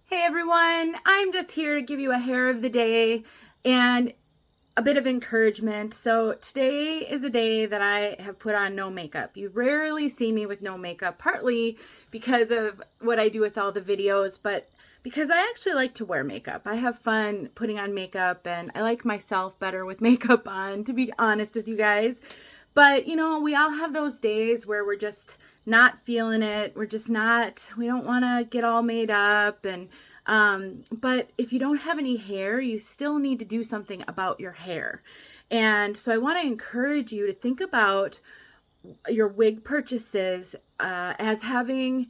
Hey everyone, I'm just here to give you a hair of the day and a bit of encouragement. So today is a day that I have put on no makeup. You rarely see me with no makeup, partly because of what I do with all the videos, but because I actually like to wear makeup. I have fun putting on makeup and I like myself better with makeup on, to be honest with you guys. But we all have those days where we're just not feeling it. We don't want to get all made up. But if you don't have any hair, you still need to do something about your hair. And so I want to encourage you to think about your wig purchases as having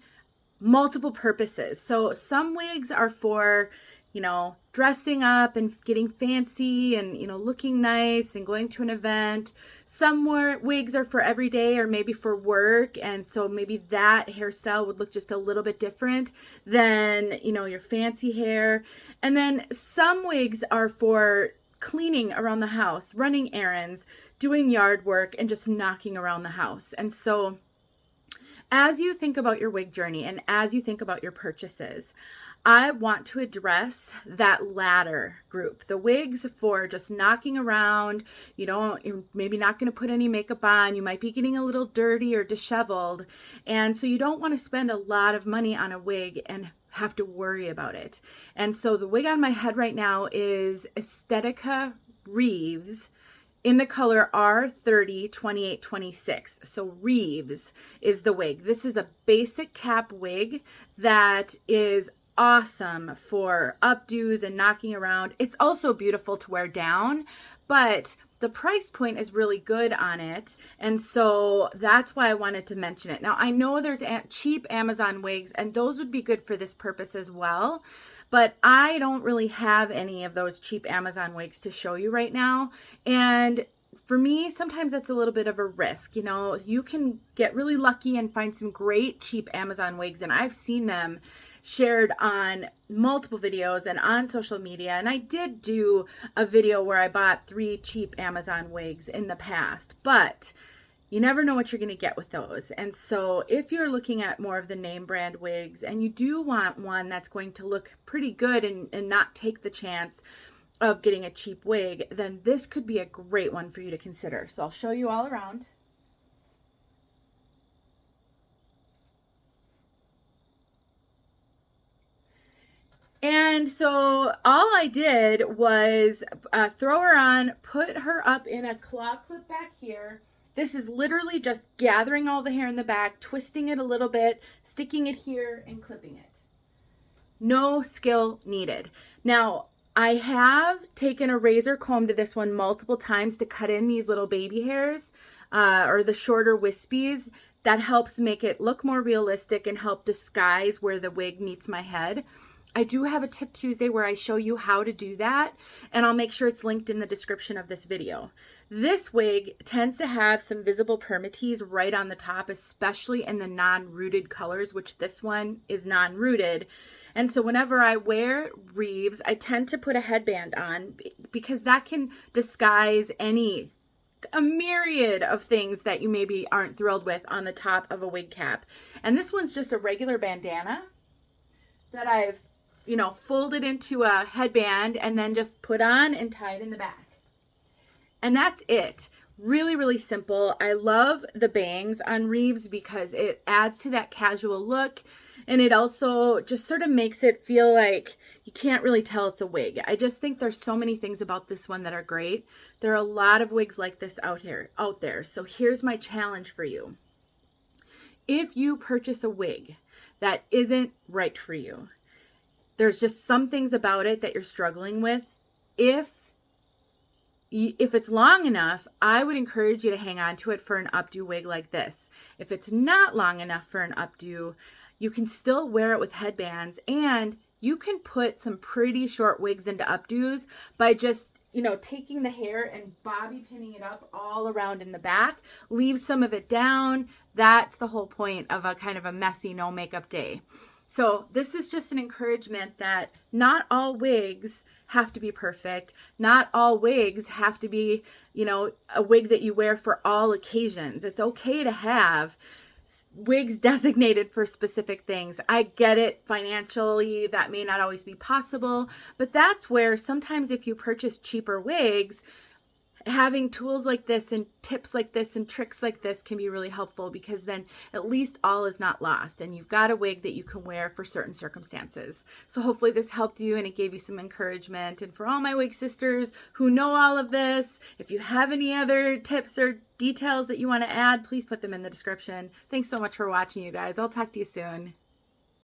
multiple purposes. So some wigs are for, dressing up and getting fancy and, looking nice and going to an event. Some more wigs are for every day or maybe for work. And so maybe that hairstyle would look just a little bit different than, your fancy hair. And then some wigs are for cleaning around the house, running errands, doing yard work, and just knocking around the house. And so as you think about your wig journey and as you think about your purchases, I want to address that latter group, the wigs for just knocking around. You're maybe not going to put any makeup on. You might be getting a little dirty or disheveled. And so you don't want to spend a lot of money on a wig and have to worry about it. And so the wig on my head right now is Estetica Reeves in the color R30 2826. So Reeves is the wig. This is a basic cap wig that is awesome for updos and knocking around. It's also beautiful to wear down, but the price point is really good on it. And so that's why I wanted to mention it. Now, I know there's cheap Amazon wigs, and those would be good for this purpose as well. But I don't really have any of those cheap Amazon wigs to show you right now. And for me, sometimes that's a little bit of a risk. You can get really lucky and find some great cheap Amazon wigs, and I've seen them shared on multiple videos and on social media. And I did do a video where I bought 3 cheap Amazon wigs in the past, but you never know what you're going to get with those. And so if you're looking at more of the name brand wigs and you do want one that's going to look pretty good and not take the chance of getting a cheap wig, then this could be a great one for you to consider. So I'll show you all around. And so all I did was throw her on, put her up in a claw clip back here. This is literally just gathering all the hair in the back, twisting it a little bit, sticking it here, and clipping it. No skill needed. Now, I have taken a razor comb to this one multiple times to cut in these little baby hairs or the shorter wispies. That helps make it look more realistic and help disguise where the wig meets my head. I do have a Tip Tuesday where I show you how to do that, and I'll make sure it's linked in the description of this video. This wig tends to have some visible permatease right on the top, especially in the non-rooted colors, which this one is non-rooted. And so whenever I wear Reeves, I tend to put a headband on because that can disguise a myriad of things that you maybe aren't thrilled with on the top of a wig cap. And this one's just a regular bandana that I've folded into a headband and then just put on and tied in the back. And that's it. Really, really simple. I love the bangs on Reeves because it adds to that casual look, and it also just sort of makes it feel like you can't really tell it's a wig. I just think there's so many things about this one that are great. There are a lot of wigs like this out there. So here's my challenge for you. If you purchase a wig that isn't right for you, there's just some things about it that you're struggling with. If it's long enough, I would encourage you to hang on to it for an updo wig like this. If it's not long enough for an updo, you can still wear it with headbands, and you can put some pretty short wigs into updos by just taking the hair and bobby pinning it up all around in the back. Leave some of it down. That's the whole point of a kind of a messy no makeup day. So this is just an encouragement that not all wigs have to be perfect. Not all wigs have to be, a wig that you wear for all occasions. It's okay to have wigs designated for specific things. I get it, financially that may not always be possible, but that's where sometimes if you purchase cheaper wigs, having tools like this and tips like this and tricks like this can be really helpful, because then at least all is not lost and you've got a wig that you can wear for certain circumstances. So hopefully this helped you and it gave you some encouragement. And for all my wig sisters who know all of this, if you have any other tips or details that you want to add, please put them in the description. Thanks so much for watching, you guys. I'll talk to you soon.